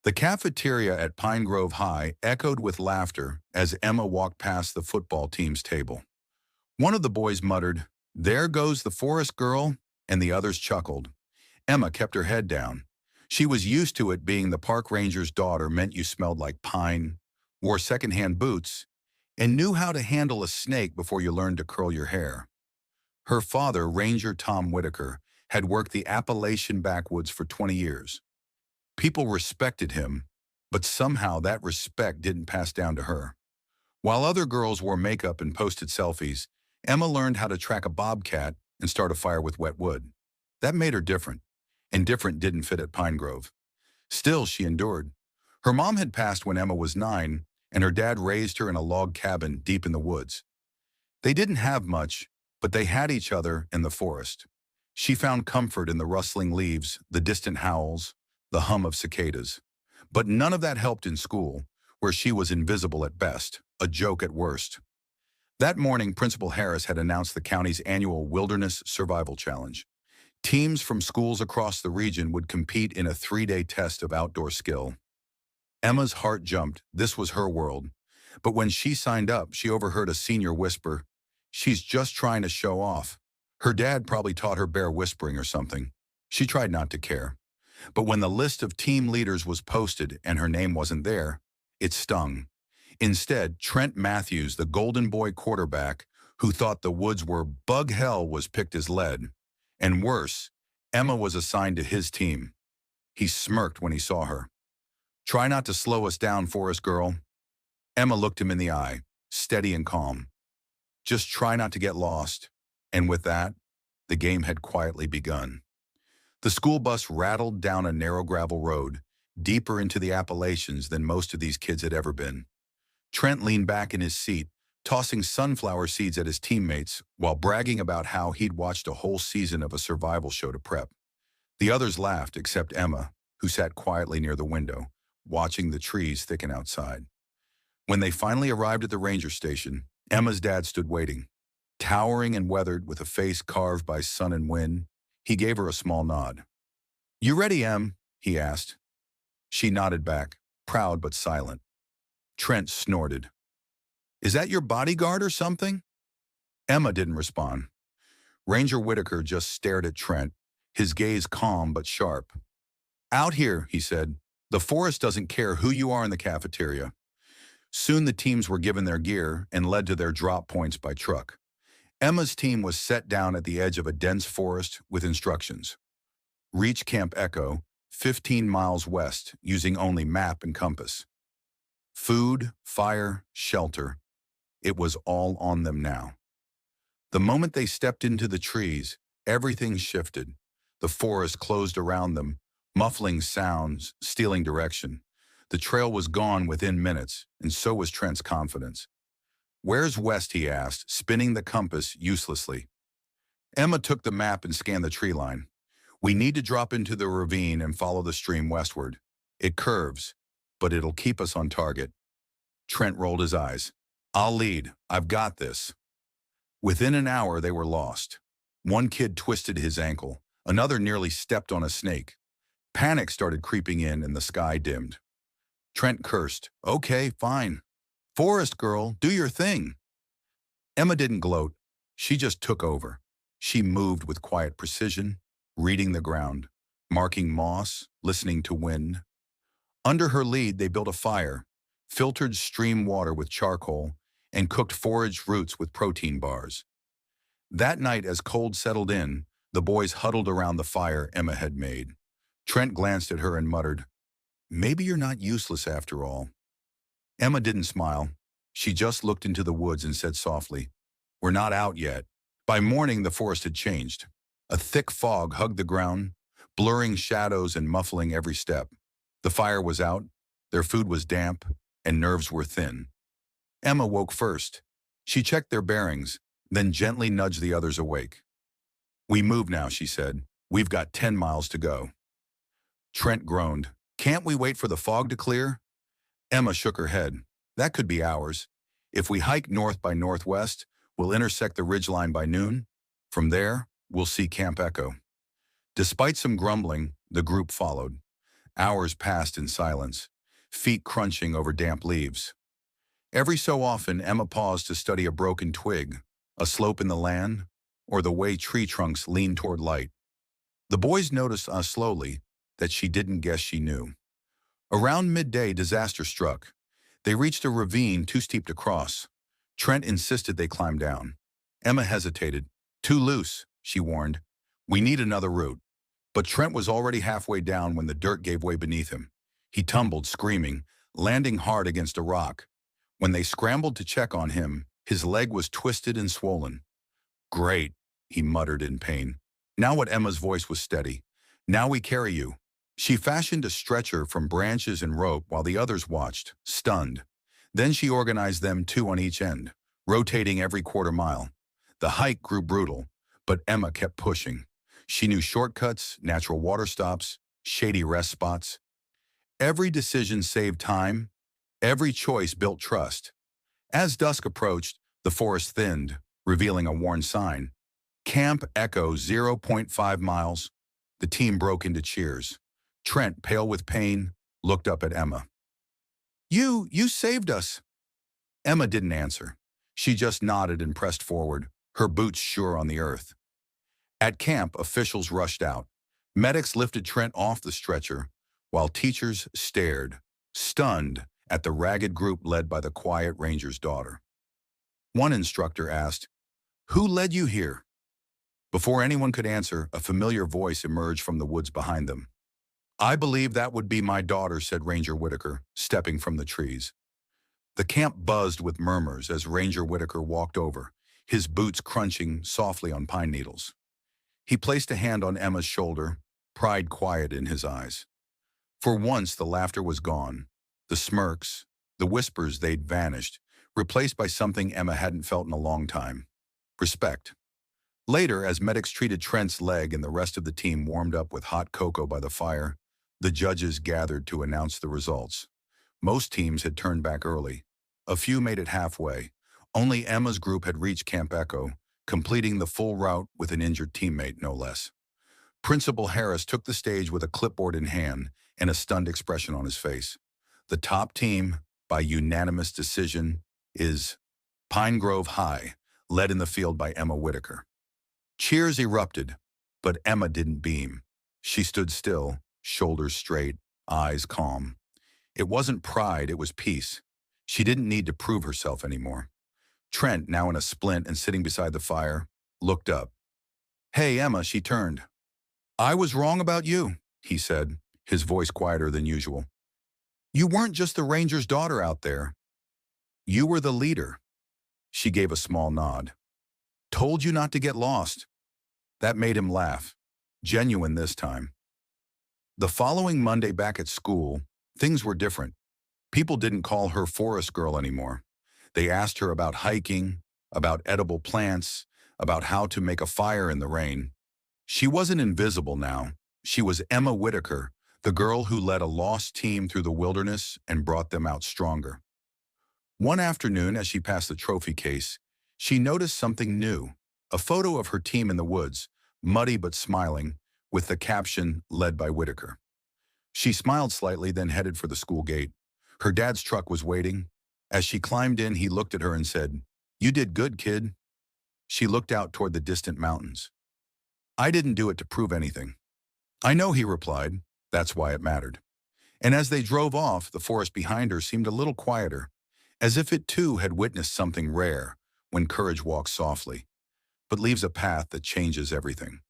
The cafeteria at Pine Grove High echoed with laughter as Emma walked past the football team's table. One of the boys muttered, "There goes the Forest girl," and the others chuckled. Emma kept her head down. She was used to it being the park ranger's daughter meant you smelled like pine, wore secondhand boots, and knew how to handle a snake before you learned to curl your hair. Her father, Ranger Tom Whitaker, had worked the Appalachian backwoods for 20 years. People respected him, but somehow that respect didn't pass down to her. While other girls wore makeup and posted selfies, Emma learned how to track a bobcat and start a fire with wet wood. That made her different, and different didn't fit at Pine Grove. Still, she endured. Her mom had passed when Emma was 9, and her dad raised her in a log cabin deep in the woods. They didn't have much, but they had each other in the forest. She found comfort in the rustling leaves, the distant howls, the hum of cicadas. But none of that helped in school, where she was invisible at best, a joke at worst. That morning, Principal Harris had announced the county's annual Wilderness Survival Challenge. Teams from schools across the region would compete in a 3-day test of outdoor skill. Emma's heart jumped. This was her world. But when she signed up, she overheard a senior whisper, "She's just trying to show off." Her dad probably taught her bear whispering or something. She tried not to care. But when the list of team leaders was posted and her name wasn't there, it stung. Instead, Trent Matthews, the Golden Boy quarterback, who thought the woods were bug hell, was picked as lead. And worse, Emma was assigned to his team. He smirked when he saw her. "Try not to slow us down, Forest girl." Emma looked him in the eye, steady and calm. "Just try not to get lost." And with that, the game had quietly begun. The school bus rattled down a narrow gravel road, deeper into the Appalachians than most of these kids had ever been. Trent leaned back in his seat, tossing sunflower seeds at his teammates while bragging about how he'd watched a whole season of a survival show to prep. The others laughed, except Emma, who sat quietly near the window, watching the trees thicken outside. When they finally arrived at the ranger station, Emma's dad stood waiting. Towering and weathered, with a face carved by sun and wind, he gave her a small nod. "You ready, Em?" he asked. She nodded back, proud but silent. Trent snorted. "Is that your bodyguard or something?" Emma didn't respond. Ranger Whitaker just stared at Trent, his gaze calm but sharp. "Out here," he said. "The forest doesn't care who you are in the cafeteria." Soon the teams were given their gear and led to their drop points by truck. Emma's team was set down at the edge of a dense forest with instructions. Reach Camp Echo, 15 miles west, using only map and compass. Food, fire, shelter. It was all on them now. The moment they stepped into the trees, everything shifted. The forest closed around them, muffling sounds, stealing direction. The trail was gone within minutes, and so was Trent's confidence. "Where's west?" he asked, spinning the compass uselessly. Emma took the map and scanned the tree line. "We need to drop into the ravine and follow the stream westward. It curves, but it'll keep us on target." Trent rolled his eyes. "I'll lead. I've got this." Within an hour, they were lost. One kid twisted his ankle. Another nearly stepped on a snake. Panic started creeping in and the sky dimmed. Trent cursed. "Okay, fine. Forest girl, do your thing." Emma didn't gloat. She just took over. She moved with quiet precision, reading the ground, marking moss, listening to wind. Under her lead, they built a fire, filtered stream water with charcoal, and cooked foraged roots with protein bars. That night, as cold settled in, the boys huddled around the fire Emma had made. Trent glanced at her and muttered, "Maybe you're not useless after all." Emma didn't smile. She just looked into the woods and said softly, "We're not out yet." By morning, the forest had changed. A thick fog hugged the ground, blurring shadows and muffling every step. The fire was out, their food was damp, and nerves were thin. Emma woke first. She checked their bearings, then gently nudged the others awake. "We move now," she said. "We've got 10 miles to go." Trent groaned. "Can't we wait for the fog to clear?" Emma shook her head. "That could be hours. If we hike north by northwest, we'll intersect the ridgeline by noon. From there, we'll see Camp Echo." Despite some grumbling, the group followed. Hours passed in silence, feet crunching over damp leaves. Every so often, Emma paused to study a broken twig, a slope in the land, or the way tree trunks leaned toward light. The boys noticed slowly that she didn't guess she knew. Around midday, disaster struck. They reached a ravine too steep to cross. Trent insisted they climb down. Emma hesitated. Too loose, she warned. We need another route. But Trent was already halfway down when the dirt gave way beneath him. He tumbled, screaming, landing hard against a rock. When they scrambled to check on him, his leg was twisted and swollen. Great, he muttered in pain. Now what? Emma's voice was steady. Now we carry you. She fashioned a stretcher from branches and rope while the others watched, stunned. Then she organized them two on each end, rotating every quarter mile. The hike grew brutal, but Emma kept pushing. She knew shortcuts, natural water stops, shady rest spots. Every decision saved time. Every choice built trust. As dusk approached, the forest thinned, revealing a worn sign. Camp Echo 0.5 miles. The team broke into cheers. Trent, pale with pain, looked up at Emma. You saved us." Emma didn't answer. She just nodded and pressed forward, her boots sure on the earth. At camp, officials rushed out. Medics lifted Trent off the stretcher, while teachers stared, stunned, at the ragged group led by the quiet ranger's daughter. One instructor asked, "Who led you here?" Before anyone could answer, a familiar voice emerged from the woods behind them. "I believe that would be my daughter," said Ranger Whitaker, stepping from the trees. The camp buzzed with murmurs as Ranger Whitaker walked over, his boots crunching softly on pine needles. He placed a hand on Emma's shoulder, pride quiet in his eyes. For once, the laughter was gone. The smirks, the whispers, they'd vanished, replaced by something Emma hadn't felt in a long time. Respect. Later, as medics treated Trent's leg and the rest of the team warmed up with hot cocoa by the fire, the judges gathered to announce the results. Most teams had turned back early. A few made it halfway. Only Emma's group had reached Camp Echo, completing the full route with an injured teammate, no less. Principal Harris took the stage with a clipboard in hand and a stunned expression on his face. The top team, by unanimous decision, is Pine Grove High, led in the field by Emma Whitaker. Cheers erupted, but Emma didn't beam. She stood still, shoulders straight, eyes calm. It wasn't pride, it was peace. She didn't need to prove herself anymore. Trent, now in a splint and sitting beside the fire, looked up. "Hey, Emma," she turned. "I was wrong about you," he said, his voice quieter than usual. "You weren't just the ranger's daughter out there. You were the leader." She gave a small nod. "Told you not to get lost." That made him laugh. Genuine this time. The following Monday back at school, things were different. People didn't call her Forest Girl anymore. They asked her about hiking, about edible plants, about how to make a fire in the rain. She wasn't invisible now. She was Emma Whitaker, the girl who led a lost team through the wilderness and brought them out stronger. One afternoon, as she passed the trophy case, she noticed something new. A photo of her team in the woods, muddy but smiling, with the caption, "Led by Whitaker." She smiled slightly, then headed for the school gate. Her dad's truck was waiting. As she climbed in, he looked at her and said, "You did good, kid." She looked out toward the distant mountains. "I didn't do it to prove anything." "I know," he replied. "That's why it mattered." And as they drove off, the forest behind her seemed a little quieter, as if it too had witnessed something rare when courage walks softly, but leaves a path that changes everything.